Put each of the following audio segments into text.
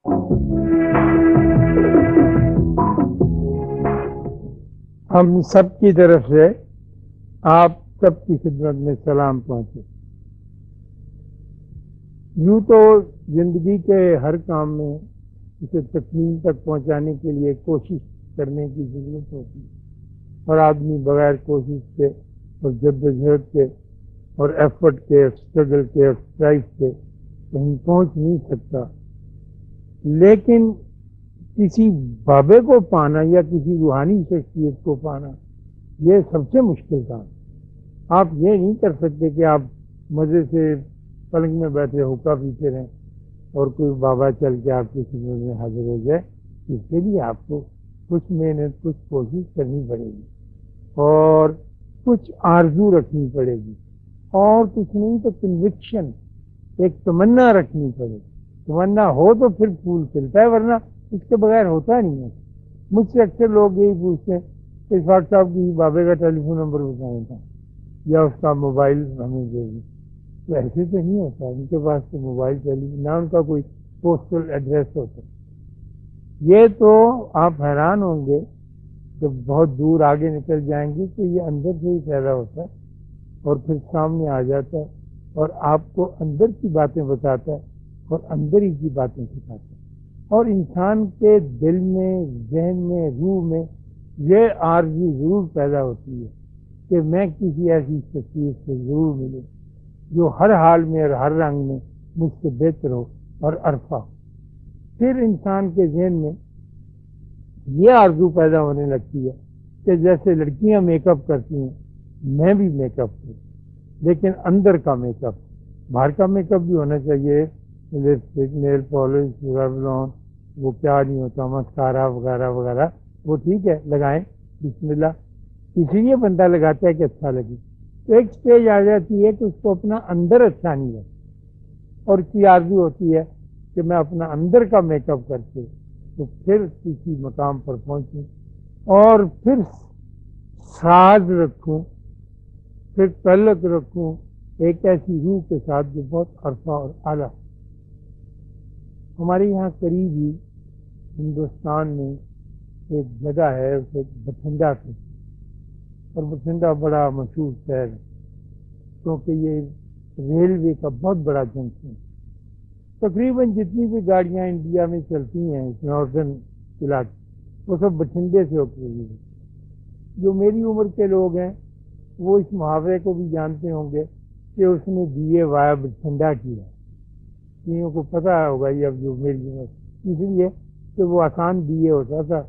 ہم سب کی طرف سے آپ سب کی خدمت میں سلام پہنچے۔ یوں تو زندگی کے ہر کام میں اسے تکمیل تک پہنچانے کے لیے کوشش کرنے کی ضرورت ہوتی ہے، اور آدمی بغیر کوشش کے اور جدوجہد کے اور ایفرٹ کے، اسٹرگل کے، اسٹرائف کے کہیں پہنچ نہیں سکتا۔ لیکن کسی بابے کو پانا یا کسی روحانی شخصیت کو پانا، یہ سب سے مشکل کام ہے۔ آپ یہ نہیں کر سکتے کہ آپ مزے سے پلنگ میں بیٹھے حقہ پیتے رہیں اور کوئی بابا چل کے آپ کی خدمت میں حاضر ہو جائے۔ اس کے لیے آپ کو کچھ محنت، کچھ کوشش کرنی پڑے گی اور کچھ آرزو رکھنی پڑے گی، اور کچھ نہیں تو کنوکشن، ایک تمنا رکھنی پڑے گی۔ تمنا ہو تو پھر پھول کھلتا ہے، ورنہ اس کے بغیر ہوتا نہیں ہے۔ مجھ سے اکثر لوگ یہی پوچھتے ہیں کہ ڈاکٹر صاحب کی بابے کا ٹیلی فون نمبر بتائیں تھا یا اس کا موبائل ہمیں دے دیں۔ تو ایسے تو نہیں ہوتا، ان کے پاس تو موبائل نہ ان کا کوئی پوسٹل ایڈریس ہوتا۔ یہ تو آپ حیران ہوں گے جب بہت دور آگے نکل جائیں گے کہ یہ اندر سے ہی پیدا ہوتا ہے اور پھر سامنے آ جاتا ہے اور آپ کو اندر کی باتیں بتاتا ہے اور اندر ہی کی باتیں سکھاتا ہے۔ اور انسان کے دل میں، ذہن میں، روح میں یہ آرزو ضرور پیدا ہوتی ہے کہ میں کسی ایسی شخصیت سے ضرور ملوں جو ہر حال میں اور ہر رنگ میں مجھ سے بہتر ہو اور عرفہ ہو۔ پھر انسان کے ذہن میں یہ آرزو پیدا ہونے لگتی ہے کہ جیسے لڑکیاں میک اپ کرتی ہیں، میں بھی میک اپ کروں، لیکن اندر کا میک اپ، باہر کا میک اپ بھی ہونا چاہیے، لپسٹک، نیل پالش، ریولون، وہ کیا نہیں ہوتا، مسکارا وغیرہ وغیرہ، وہ ٹھیک ہے لگائیں، بسم اللہ، اسی لیے بندہ لگاتا ہے کہ اچھا لگے۔ تو ایک سٹیج آ جاتی ہے کہ اس کو اپنا اندر اچھا نہیں لگتا اور اس کی آرزو ہوتی ہے کہ میں اپنا اندر کا میک اپ کر کے تو پھر کسی مقام پر پہنچوں اور پھر ساز رکھوں، پھر تعلق رکھوں ایک ایسی روح کے ساتھ جو بہت عرفہ اور اعلیٰ۔ ہمارے یہاں قریب ہی ہندوستان میں ایک جگہ ہے، اسے بٹھنڈا کہتے ہیں، اور بٹھنڈا بڑا مشہور شہر ہے کیونکہ یہ ریلوے کا بہت بڑا جنکشن ہے۔ تقریباً جتنی بھی گاڑیاں انڈیا میں چلتی ہیں اس ناردرن علاقے، وہ سب بٹھنڈے سے ہوتی ہیں۔ جو میری عمر کے لوگ ہیں وہ اس محاورے کو بھی جانتے ہوں گے کہ اس نے بی اے وایا بٹھنڈا کیا، کئیوں کو پتہ ہوگا یہ اب جو میری عمر، اس لیے کہ وہ آسان بی اے ہوتا تھا،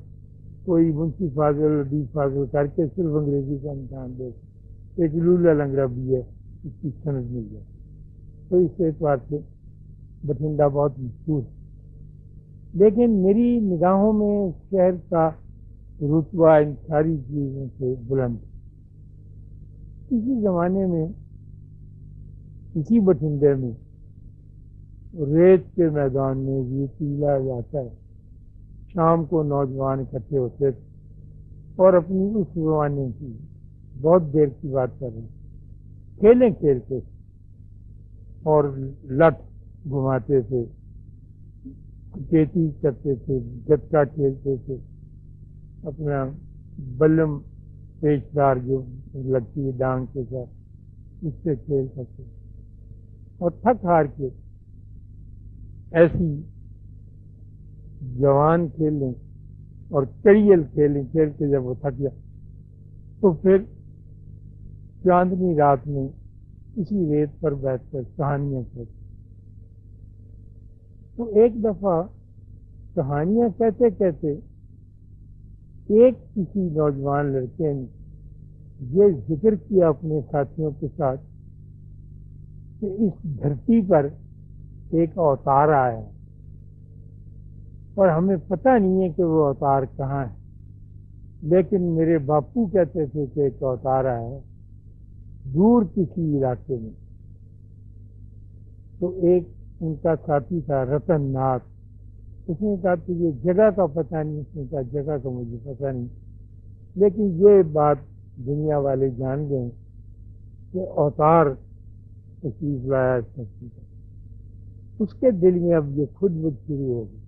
کوئی منشی فاضل ڈی فاضل کر کے صرف انگریزی کا امتحان دے، ایک لولا لنگڑا بی اے اس کی سند مل جائے۔ تو اس اعتبار سے بٹھنڈا بہت مشہور ہے، لیکن میری نگاہوں میں شہر کا رتبہ ان ساری چیزوں سے بلند ہے۔ اسی زمانے میں اسی بٹھنڈے میں ریت کے میدان میں یہ پیلا جاتا ہے، شام کو نوجوان اکٹھے ہوتے تھے اور اپنی اس زمانے کی بہت دیر کی بات کر رہے ہیں، کھیلیں کھیلتے تھے اور لٹ گھماتے تھے، کیتی کرتے تھے، گتکا کھیلتے تھے، اپنا بلم پیچدار جو لگتی ہے ڈانگ کے ساتھ اس سے کھیل سکتے اور تھک ہار کے ایسی جوان کھیلیں اور کڑیل کھیلیں، کھیل کے جب وہ تھک جائے تو پھر چاندنی رات میں اسی ریت پر بیٹھ کر کہانیاں کہتے۔ تو ایک دفعہ کہانیاں کہتے کہتے ایک کسی نوجوان لڑکے نے یہ ذکر کیا اپنے ساتھیوں کے ساتھ کہ اس دھرتی پر ایک اوتار آیا ہے اور ہمیں پتہ نہیں ہے کہ وہ اوتار کہاں ہے، لیکن میرے باپو کہتے تھے کہ ایک اوتار آیا ہے دور کسی علاقے میں۔ تو ایک ان کا ساتھی تھا رتن ناتھ، اس نے کہا کہ یہ جگہ کا پتہ نہیں، اس نے کہا جگہ کا مجھے پتہ نہیں، لیکن یہ بات دنیا والے جان گئے کہ اوتار تشریف لایا اس شخص کا۔ اس کے دل میں اب یہ خود بد شروع ہو گئی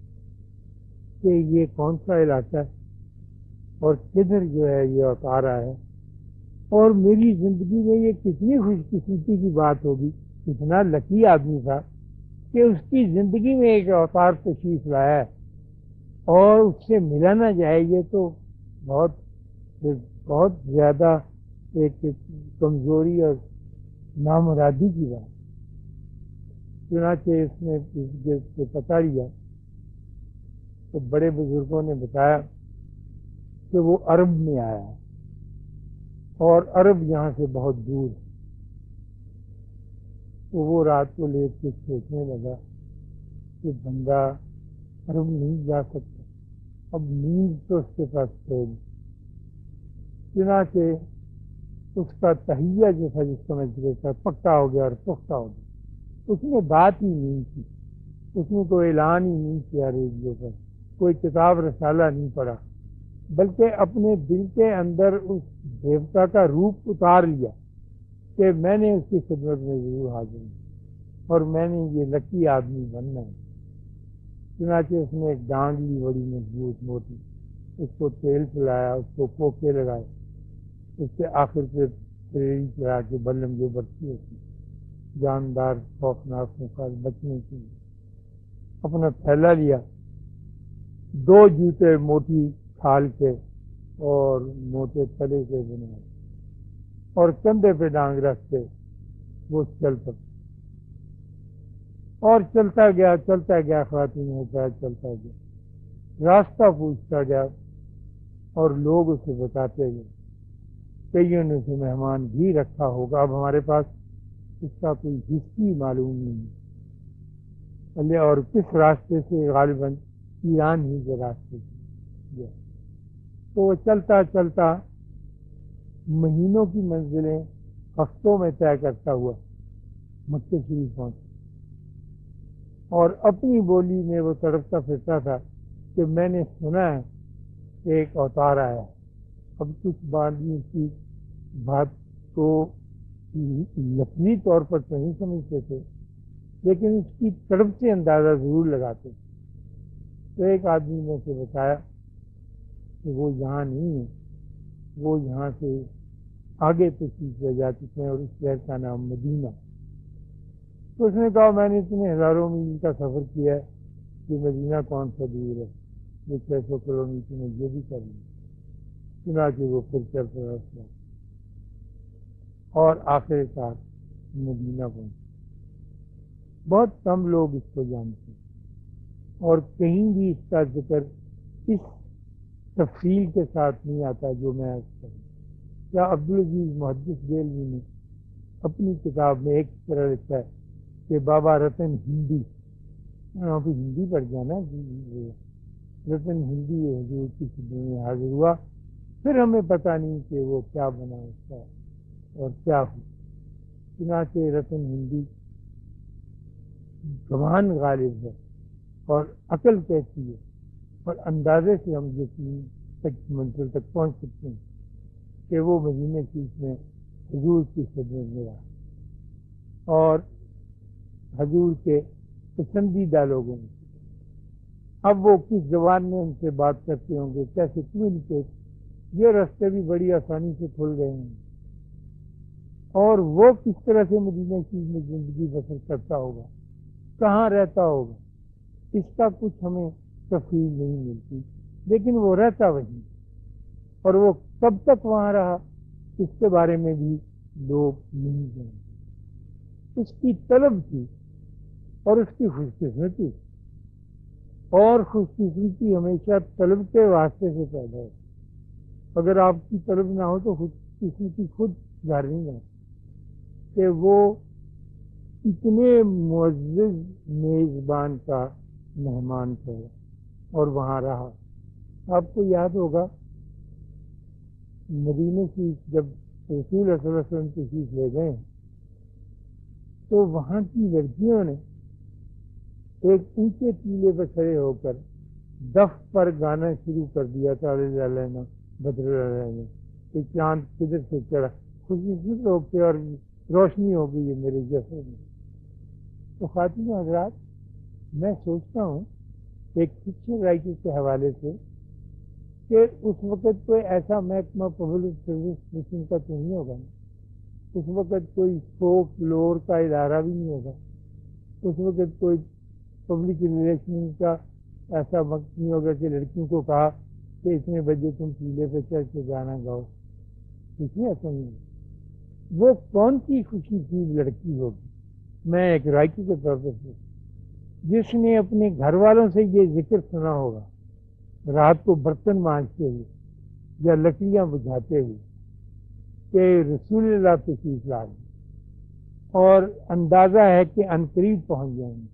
کہ یہ کون سا علاقہ ہے اور کدھر جو ہے یہ اتار رہا ہے، اور میری زندگی میں یہ کتنی خوش قسمتی کی بات ہوگی، کتنا لکی آدمی تھا کہ اس کی زندگی میں ایک اوتار تشریف لایا ہے اور اس سے ملا نہ جائے، یہ تو بہت بہت زیادہ ایک کمزوری اور نامرادی کی بات۔ چنانچہ اس نے پتہ لیا تو بڑے بزرگوں نے بتایا کہ وہ عرب میں آیا ہے اور عرب یہاں سے بہت دور ہے۔ تو وہ رات کو لیٹ کے سوچنے لگا کہ بندہ عرب نہیں جا سکتا، اب نیند تو اس کے پاس ہے۔ چنانچہ اس کا تہیہ جو تھا جس سمجھ گئے تھا پکا ہو گیا اور پختہ ہو گیا۔ اس نے بات ہی نہیں کی، اس نے کوئی اعلان ہی نہیں کیا ریڈیو پر، کوئی کتاب رسالہ نہیں پڑھا، بلکہ اپنے دل کے اندر اس دیوتا کا روپ اتار لیا کہ میں نے اس کی خدمت میں ضرور حاضر ہوں اور میں نے یہ لکی آدمی بننا ہے۔ چنانچہ اس نے ایک ڈانگ لی بڑی مضبوط موٹی، اس کو تیل پلایا، اس کو پوکے لگائے، اس سے آخر پہ تریڑی چلا کے بلم جو برتی ہوتی جاندار خوفناک مقابل بچنے کے لیے اپنا پھیلا لیا، 2 جوتے موٹی کھال کے اور موٹے تلے سے بنائے اور کندھے پہ ڈانگ رکھ کے وہ چل پڑا اور چلتا گیا خواتین ہوتا چلتا گیا، راستہ پوچھتا گیا اور لوگ اسے بتاتے گئے، کئیوں نے اسے مہمان بھی رکھا ہوگا، اب ہمارے پاس اس کا کوئی ہسٹری معلوم نہیں ہے، اور کس راستے سے، غالباً ایران ہی کے راستے سے گیا۔ تو وہ چلتا چلتا مہینوں کی منزلیں ہفتوں میں طے کرتا ہوا مکہ شریف پہنچا، اور اپنی بولی میں وہ تڑپتا پھرتا تھا کہ میں نے سنا ہے کہ ایک اوتار آیا۔ اب کچھ بعد کی بات کو لفظی طور پر تو نہیں سمجھتے تھے، لیکن اس کی تڑپ سے اندازہ ضرور لگاتے تھے۔ تو ایک آدمی نے اسے بتایا کہ وہ یہاں نہیں ہے، وہ یہاں سے آگے تشریف لے جا چکے ہیں اور اس شہر کا نام مدینہ۔ تو اس نے کہا میں نے اتنے ہزاروں میل کا سفر کیا ہے کہ مدینہ کون سا دور ہے، یہ 600 کلومیٹر میں یہ بھی کر لیا۔ چنانچہ وہ پھر چل پڑا اور آخر کار مدینہ پہنچا۔ بہت کم لوگ اس کو جانتے ہیں اور کہیں بھی اس کا ذکر اس تفصیل کے ساتھ نہیں آتا جو میں آج کروں۔ کیا عبدالعزیز محدث دہلوی نے اپنی کتاب میں ایک طرح لکھا ہے کہ بابا رتن ہندی، وہاں پہ ہندی پڑھ جانا، رتن ہندی حضور کی خدمت میں حاضر ہوا، پھر ہمیں پتہ نہیں کہ وہ کیا بنا اس کا اور کیا ہو۔ چنانچہ رتن ہندی زبان غالب ہے اور عقل کہتی ہے اور اندازے سے ہم یقین تک منزل تک پہنچ سکتے ہیں کہ وہ مدینہ شریف میں حضور کی خدمت میں رہا اور حضور کے پسندیدہ لوگوں میں۔ اب وہ کس زبان میں ان سے بات کرتے ہوں گے، کیسے کمیونیکیٹ، یہ راستے بھی بڑی آسانی سے کھل گئے ہیں، اور وہ کس طرح سے مدینہ شریف میں زندگی بسر کرتا ہوگا، کہاں رہتا ہوگا، اس کا کچھ ہمیں تفصیل نہیں ملتی، لیکن وہ رہتا وہیں، اور وہ کب تک وہاں رہا اس کے بارے میں بھی لوگ نہیں جانتے۔ اس کی طلب تھی اور اس کی خوش قسمتی، اور خوش قسمتی ہمیشہ طلب کے واسطے سے پیدا ہے۔ اگر آپ کی طلب نہ ہو تو خوش قسمتی خود ظاہر نہیں جاتی کہ وہ اتنے معزز میزبان کا مہمان تھا اور وہاں رہا۔ آپ کو یاد ہوگا مدینہ کی جب رسول صلی اللہ علیہ وسلم تشریف لے گئے تو وہاں کی لڑکیوں نے ایک اونچے ٹیلے پر کھڑے ہو کر دف پر گانا شروع کر دیا تھا، علیہ بدر علیہ کہ چاند کدھر سے چڑھا، خوشی خوش لوگ تھے اور روشنی ہو گئی ہے میرے جسد میں۔ تو خواتین حضرات، میں سوچتا ہوں کہ یہ جو مدینہ شریف ہے، یہ واقعی ایک ایسی جگہ ہے جہاں پر انسان کو اپنے آپ ایک فکشن رائٹر کے حوالے سے کہ اس وقت کوئی ایسا محکمہ پبلک سروس مشن کا تو نہیں ہوگا نا، اس وقت کوئی فوک لور کا ادارہ بھی نہیں ہوگا، اس وقت کوئی پبلک ریلیشن کا ایسا وقت نہیں ہوگا کہ لڑکیوں کو کہا کہ اتنے بجے تم چولہے پہ چڑھ کے گانا گاؤ، کچھ نہیں ایسا نہیں ہوگا۔ وہ کون سی خوشی کی لڑکی ہوگی، میں ایک رائٹر کے طور پر سوچتا ہوں، جس نے اپنے گھر والوں سے یہ ذکر سنا ہوگا رات کو برتن مانجتے ہوئے یا لکڑیاں بجھاتے ہوئے کہ رسول اللہ تشریف لا گئے، اور اندازہ ہے کہ عنقریب پہنچ جائیں گے،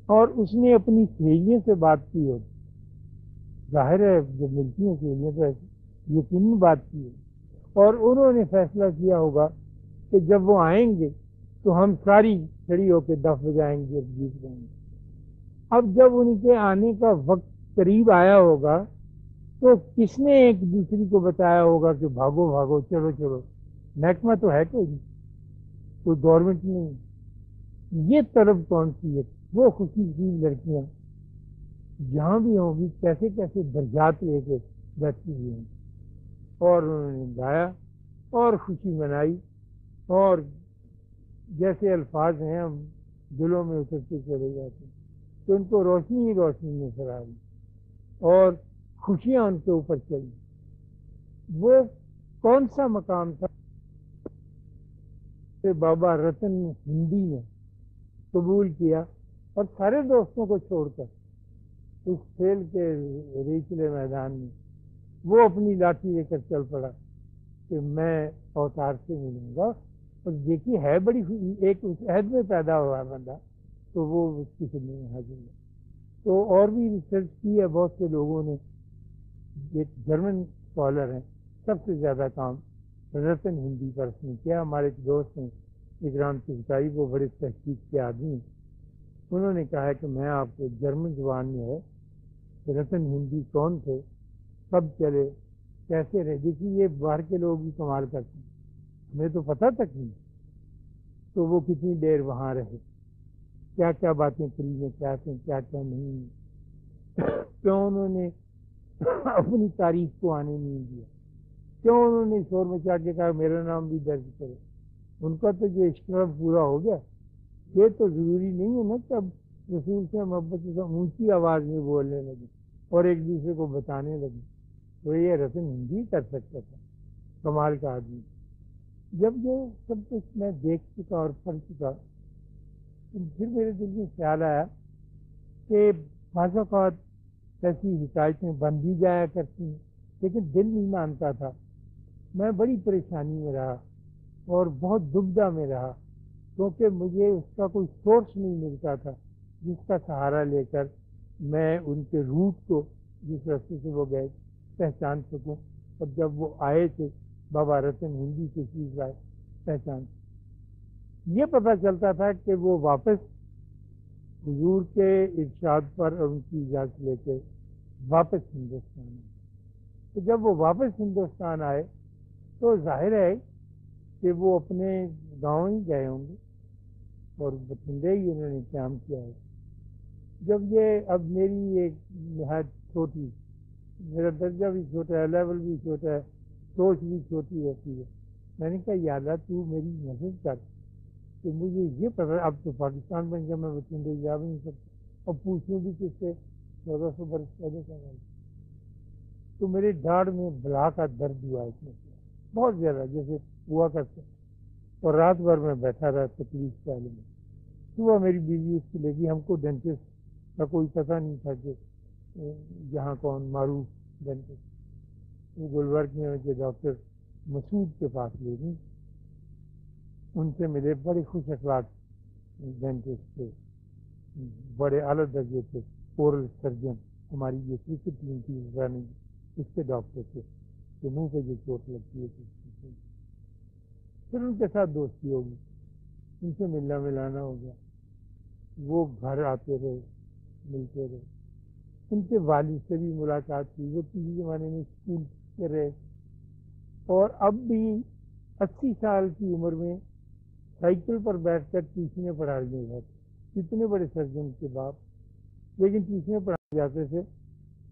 اور اس نے اپنی سہیلیوں سے بات کی ہوگی، ظاہر ہے جب ملتی ہیں سہیلیوں تو یقینی بات کی ہے، اور انہوں نے فیصلہ کیا ہوگا کہ جب وہ آئیں گے تو ہم ساری کھڑی ہو کے دف بجائیں گے اور گیت گائیں گے۔ اب جب ان کے آنے کا وقت قریب آیا ہوگا تو کس نے ایک دوسری کو بتایا ہوگا کہ بھاگو بھاگو چلو چلو، محکمہ تو ہے کوئی گورنمنٹ نہیں، یہ طلب کون سی ہے؟ وہ خوشی کی لڑکیاں جہاں بھی ہوں گی کیسے کیسے درجات لے کے بیٹھی ہوئی ہیں، اور انہوں نے گایا اور خوشی منائی، اور جیسے الفاظ ہیں ہم دلوں میں اترتے چلے جاتے ہیں تو ان کو روشنی ہی روشنی نظر آ رہی اور خوشیاں ان کے اوپر چلی۔ وہ کون سا مقام تھا کہ بابا رتن ہندی نے قبول کیا اور سارے دوستوں کو چھوڑ کر اس کھیل کے ریچلے میدان میں وہ اپنی لاٹھی لے کر چل پڑا کہ میں اوتار سے ملوں گا، اور دیکھیے ہے بڑی ایک اس عہد میں پیدا ہوا بندہ تو وہ اس کی خدمت میں حاضر ہے۔ تو اور بھی ریسرچ کی ہے بہت سے لوگوں نے، ایک جرمن اسکالر ہیں، سب سے زیادہ کام رتن ہندی پر اس نے کیا، ہمارے ایک دوست ہیں اکرام چغتائی، وہ بڑے تحقیق کے آدمی ہیں، انہوں نے کہا ہے کہ میں آپ کو جرمن زبان میں ہے کہ رتن ہندی کون تھے، کب چلے، کیسے رہے، دیکھیے یہ باہر کے لوگ بھی کمال کرتے ہیں، ہمیں تو پتہ تک نہیں تو وہ کتنی دیر وہاں رہے، کیا کیا باتیں کری ہیں، کیا کیا نہیں، کیوں انہوں نے اپنی تاریخ کو آنے نہیں دیا، کیوں انہوں نے شور مچا کے کہا میرا نام بھی درج کرے، ان کا تو جو اشتراک پورا ہو گیا، یہ تو ضروری نہیں ہے نا کہ اب رسول سے محبت سے اونچی آواز میں بولنے لگے اور ایک دوسرے کو بتانے لگے، تو یہ رتن ہندی کر سکتا تھا، کمال کا آدمی۔ جب یہ سب کچھ میں دیکھ چکا اور پڑھ چکا تو پھر میرے دل میں خیال آیا کہ بعض اوقات ایسی حکایتیں بن بھی جایا کرتی ہیں لیکن دل نہیں مانتا تھا، میں بڑی پریشانی میں رہا اور بہت دبدہ میں رہا، کیونکہ مجھے اس کا کوئی سورس نہیں ملتا تھا جس کا سہارا لے کر میں ان کے روٹ کو جس راستے سے وہ گئے پہچان سکوں، اور جب وہ آئے تھے بابا رتن ہندی کے چیز آئے پہچان، یہ پتہ چلتا تھا کہ وہ واپس حضور کے ارشاد پر اور ان کی اجازت لے کے واپس ہندوستان آئے۔ تو جب وہ واپس ہندوستان آئے تو ظاہر ہے کہ وہ اپنے گاؤں ہی گئے ہوں گے اور بٹھنڈے ہی انہوں نے قیام کیا ہے۔ جب یہ اب میری ایک نہایت چھوٹی، میرا درجہ بھی چھوٹا ہے، لیول بھی چھوٹا ہے، سوچ بھی چھوٹی ہوتی ہے، میں نے کہا یا اللہ تو میری مدد کر کہ مجھے یہ پتا، اب تو پاکستان بن گیا، میں بٹھنڈے جا بھی نہیں سکتا، اب پوچھوں بھی کس سے 1400 برس پہلے کا ہے، تو میرے ڈاڑھ میں بلا کا درد ہوا اس میں بہت زیادہ جیسے ہوا کرتا، اور رات بھر میں بیٹھا رہا تکلیف کے عالم میں۔ صبح میری بیوی اس کو لے گئی، ہم کو ڈینٹسٹ کا کوئی پتہ نہیں تھا کہ یہاں کون معروف ڈینٹسٹ، وہ گلبرگ میں مجھے ڈاکٹر مسعود کے پاس لے گئی، ان سے ملے، بڑے خوش اخلاق ڈینٹسٹ تھے، بڑے اعلیٰ درجے تھے، اورل سرجن، ہماری جو کرکٹ ٹیم تھی رننگ اس کے ڈاکٹر تھے کہ منہ پہ جو چوٹ لگتی ہے۔ پھر ان کے ساتھ دوستی ہوگی، ان سے ملنا ملانا ہو گیا، وہ گھر آتے رہے، ملتے رہے، ان کے والد سے بھی ملاقات ہوئی، وہ کسی زمانے میں اسکول کے رہے، اور اب بھی 80 سال کی عمر میں سائیکل پر بیٹھ کر ٹیوشنیں پڑھا رہے ہیں، کتنے بڑے سرجن کے باپ، لیکن ٹیوشنیں پڑھائے جاتے تھے،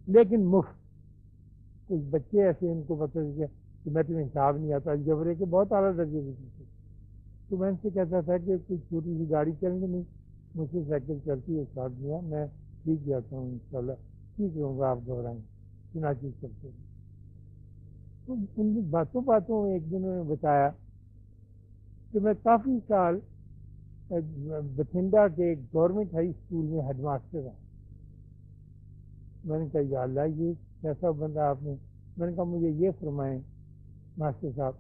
لیکن مفت. کچھ بچے ایسے ان کو پتہ چل گیا کہ میں تمہیں حساب نہیں آتا، الجبرے کے بہت اعلیٰ درجے کے تھے. تو میں ان سے کہتا تھا کہ کوئی چھوٹی سی گاڑی چلنے نہیں، مجھ سے سائیکل چلتی ہے ساتھ دیا، میں سیکھ جاتا ہوں انشاءاللہ، سیکھ لوں گا، آپ گھبرائیں. چنانچہ چلتے ہیں. تو ان باتوں میں ایک دن انہوں نے بتایا کہ میں کافی سال بٹھنڈا کے گورنمنٹ ہائی اسکول میں ہیڈ ماسٹر رہا. میں نے کہا یا اللہ یہ کیسا بندہ آپ نے. میں نے کہا مجھے یہ فرمائیں ماسٹر صاحب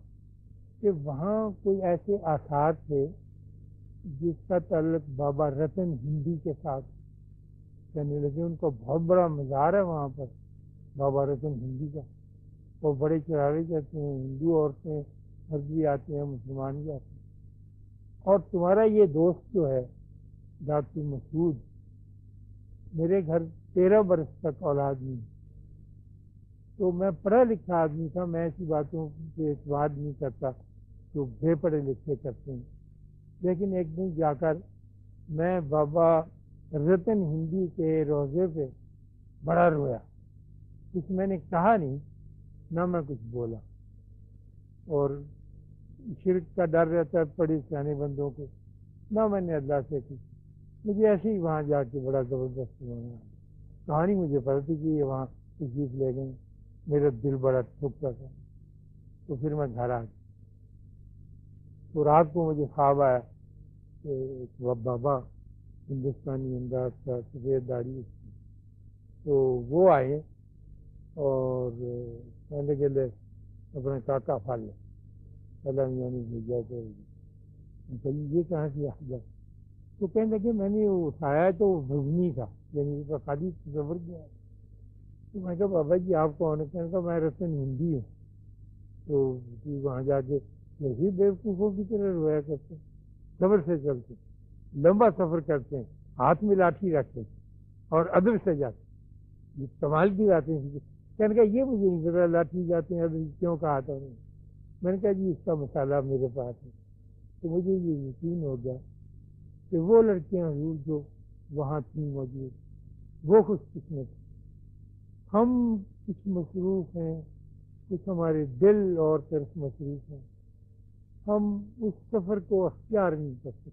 کہ وہاں کوئی ایسے آثار تھے جس کا تعلق بابا رتن ہندی کے ساتھ کہنے لگے. ان کا بہت بڑا مزار ہے وہاں پر بابا رتن ہندی کا، وہ بڑے چڑھاوے جاتے ہیں، ہندو عورتیں مرد بھی آتے ہیں، مسلمان بھی آتے ہیں. اور تمہارا یہ دوست جو ہے ڈاکٹر مسعود، میرے گھر 13 برس تک اولاد نہیں، تو میں پڑھا لکھا آدمی تھا، میں ایسی باتوں پہ اعتماد نہیں کرتا جو بے پڑھے لکھے کرتے ہیں. لیکن ایک دن جا کر میں بابا رتن ہندی کے روضے پہ بڑا رویا. کچھ میں نے کہا نہیں، نہ میں کچھ بولا. اور شرک کا ڈر رہتا ہے پڑھے سیانے بندوں کو، نہ میں نے اللہ سے کچھ. مجھے ایسے ہی وہاں جا کے بڑا زبردست ہوا. کہانی مجھے پتا تھی کہ یہ وہاں تشریف لے گئے. میرا دل بڑا ٹھکتا تھا. تو پھر میں گھر آ گیا. تو رات کو مجھے خواب آیا کہ ایک بابا ہندوستانی انداز کا سفید داڑھی، تو وہ آئے اور کہنے کے لیے اپنا کاکا پھال لے سلام یعنی بھیجا تو یہ کہاں سے آ گیا. تو کہنے لگے میں نے وہ اٹھایا تو وہ بھگنی تھا، یعنی اس کا خالی تصور کیا. تو میں کہا بابا جی آپ کون ہے؟ کہنے کا میں رتن ہندی ہوں. تو وہاں جا کے ویسے بیوقوفوں کی طرح رویا کرتے ہیں، صبر سے چلتے، لمبا سفر کرتے ہیں، ہاتھ میں لاٹھی رکھتے اور ادب سے جاتے. یہ کمال کی باتیں ہیں. کہنے کا یہ مجھے نہیں پتا لاٹھی جاتے ہیں ادب کیوں کہا تھا. میں نے کہا جی اس کا مسئلہ میرے پاس ہے. تو مجھے یہ یقین ہو گیا کہ وہ لڑکیاں حضور جو وہاں تھیں موجود وہ خوش قسمت. ہم کچھ مصروف ہیں، کچھ ہمارے دل اور طرف مصروف ہیں، ہم اس سفر کو اختیار نہیں کر سکتے.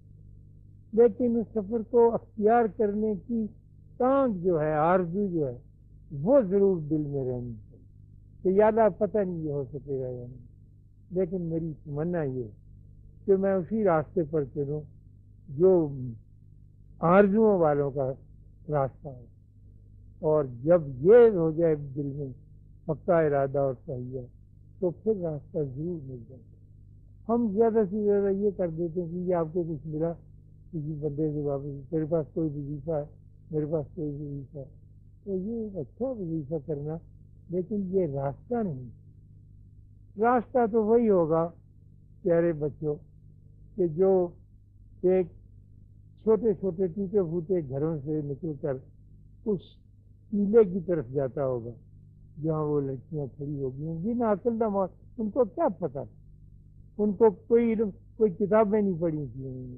لیکن اس سفر کو اختیار کرنے کی تانگ جو ہے، آرزو جو ہے، وہ ضرور دل میں رہنی چاہیے کہ یا اللہ پتہ نہیں یہ ہو سکے گا یا نہیں. لیکن میری تمنا یہ کہ میں اسی راستے پر چلوں جو آرزوؤں والوں کا راستہ ہے. اور جب یہ ہو جائے دل میں پکا ارادہ اور صحیح ہے تو پھر راستہ ضرور مل جائے. ہم زیادہ سے زیادہ یہ کر دیتے ہیں کہ یہ آپ کو کچھ ملا کسی بندے سے واپس، میرے پاس کوئی وظیفہ ہے، میرے پاس کوئی وظیفہ ہے. تو یہ ایک اچھا وظیفہ کرنا، لیکن یہ راستہ نہیں. راستہ تو وہی ہوگا پیارے بچوں کہ جو ایک چھوٹے چھوٹے ٹوٹے پھوٹے گھروں سے نکل کر اس قلعے کی طرف جاتا ہوگا جہاں وہ لڑکیاں کھڑی ہوگی ہوں گی. نہ عقل نہ موت، ان کو کیا پتا، ان کو کوئی کتابیں نہیں پڑھی تھیں،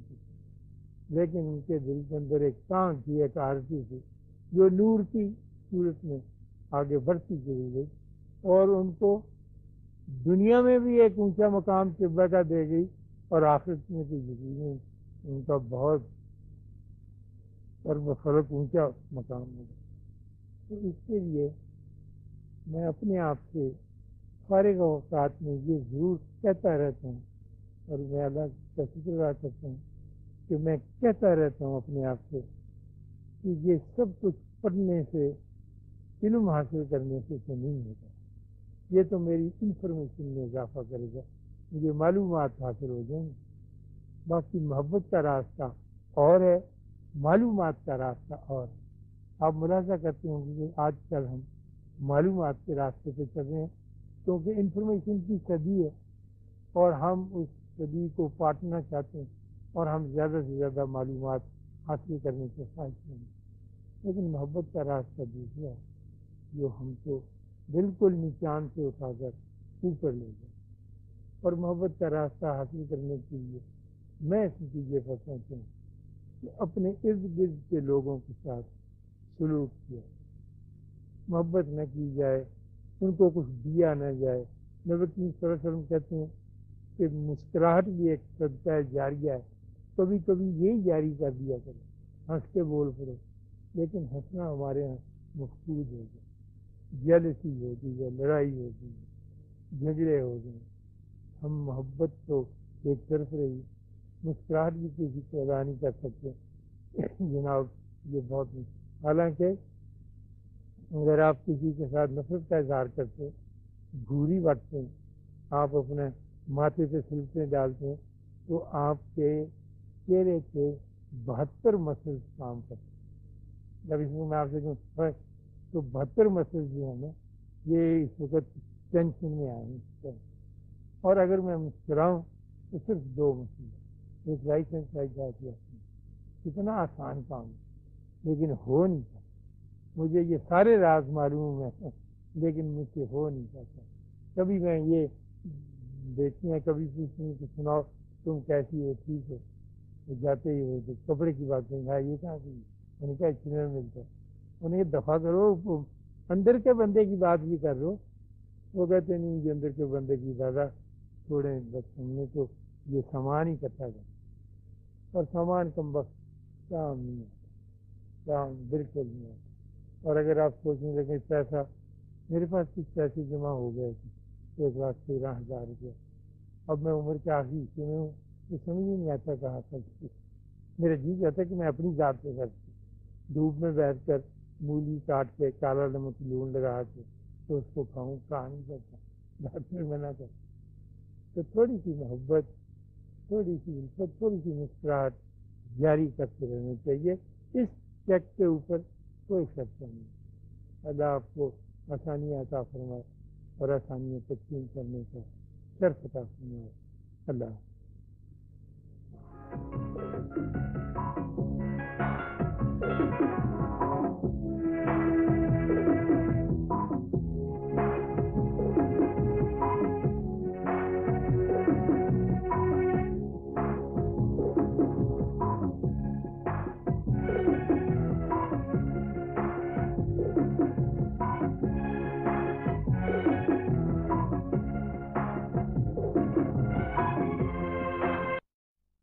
لیکن ان کے دل کے اندر ایک تانگ تھی، ایک آرزو تھی جو نور کی صورت میں آگے بڑھتی چلی گئی اور ان کو دنیا میں بھی ایک اونچا مقام طب کا دے گئی اور آخرت میں تو یقیناً ان کا بہت اور بفرق اونچا مقام ہوگا. تو اس کے لیے میں اپنے آپ سے فارغ اوقات میں یہ ضرور کہتا رہتا ہوں اور میں اللہ کا شکر ادا کرتا ہوں کہ میں کہتا رہتا ہوں اپنے آپ سے کہ یہ سب کچھ پڑھنے سے، علم حاصل کرنے سے تو نہیں ہوتا. یہ تو میری انفارمیشن میں اضافہ کرے گا، مجھے معلومات حاصل ہو جائیں گی. باقی محبت کا راستہ اور ہے، معلومات کا راستہ اور. آپ ملاحظہ کرتے ہوں کہ آج کل ہم معلومات کے راستے پہ چل رہے ہیں کیونکہ انفارمیشن کی صدی ہے اور ہم اس صدی کو پاٹنا چاہتے ہیں اور ہم زیادہ سے زیادہ معلومات حاصل کرنے کے خواہش ہیں. لیکن محبت کا راستہ دوسرا ہے جو ہم کو بالکل نیچان سے اٹھا کر اوپر لے جائے. اور محبت کا راستہ حاصل کرنے کے لیے میں اس نتیجے پر پہنچا کہ اپنے ارد گرد کے لوگوں کے ساتھ سلوک کیا، محبت نہ کی جائے، ان کو کچھ دیا نہ جائے۔ نبی کریم صلی اللہ علیہ وسلم کہتے ہیں کہ مسکراہٹ بھی ایک صدقہ جاریہ ہے، کبھی کبھی یہی جاری کر دیا کرو، ہنس کے بول پڑو، لیکن ہنسنا ہمارے یہاں مفقود ہو گیا، جیلسی ہوتی ہے، لڑائی ہوتی ہے، جھگڑے ہو گئے، ہم محبت تو ایک طرف رہی، مسکراہٹ بھی کسی کو ادا نہیں کر سکتے جناب، یہ بہت حالانکہ اگر آپ کسی کے ساتھ نفرت کا اظہار کرتے، گھوری بٹتے ہیں، آپ اپنے ماتھے پہ سلطیں ڈالتے ہیں، تو آپ کے چہرے کے 72 مسلز کام کرتے ہیں۔ جب اس میں آپ سے کہوں تو 72 مسلز جو ہیں نا، یہ اس وقت ٹینشن میں آئیں گے، اور اگر میں مسکراؤں تو صرف 2 مسلز، ایک رائٹ ہینڈ سائڈ جاتی ہے۔ کتنا آسان کام ہے، لیکن ہو نہیں پاتا۔ مجھے یہ سارے راز معلوم ہیں، لیکن مجھ سے ہو نہیں پاتا۔ کبھی میں یہ بیٹیاں کبھی پوچھتی ہیں کہ سناؤ تم کیسی ہو، ٹھیک ہو؟ وہ جاتے ہی ہو تو کپڑے کی بات کریں، ہاں یہ کہاں کی، میں نے کہا چنر ملتا ہے، انہیں یہ دفاع کرو، اندر کے بندے کی بات بھی کر لو۔ وہ کہتے نہیں کہ اندر کے بندے کی دادا چھوڑیں، بس ہم نے تو یہ سامان ہی اکٹھا کرنا، اور سامان کم وقت کام نہیں آتا، کام بالکل نہیں آتا۔ اور اگر آپ سوچنے لگیں پیسہ، میرے پاس کچھ پیسے جمع ہو گئے تھے، 1,13,000 روپیہ، اب میں عمر کے آخری حصے میں ہوں، تو سمجھ ہی نہیں آتا کہاں خرچ، میرا جی کہتا ہے کہ میں اپنی ذات پہ خرچ کروں، دھوپ میں بیٹھ کر مولی کاٹ کے کالا نمک لون لگا کے تو اس کو کھاؤں، کہا نہیں کرتا، ڈاکٹر منع کرتا۔ تو تھوڑی سی محبت، تھوڑی سی الفت، تھوڑی سی مسکراہٹ جاری کرتے رہنا چاہیے، اس چیک کے اوپر کوئی شک نہیں۔ اللہ آپ کو آسانیاں عطا فرمائے اور آسانیاں تقسیم کرنے کا شرف عطا فرمائے۔ اللہ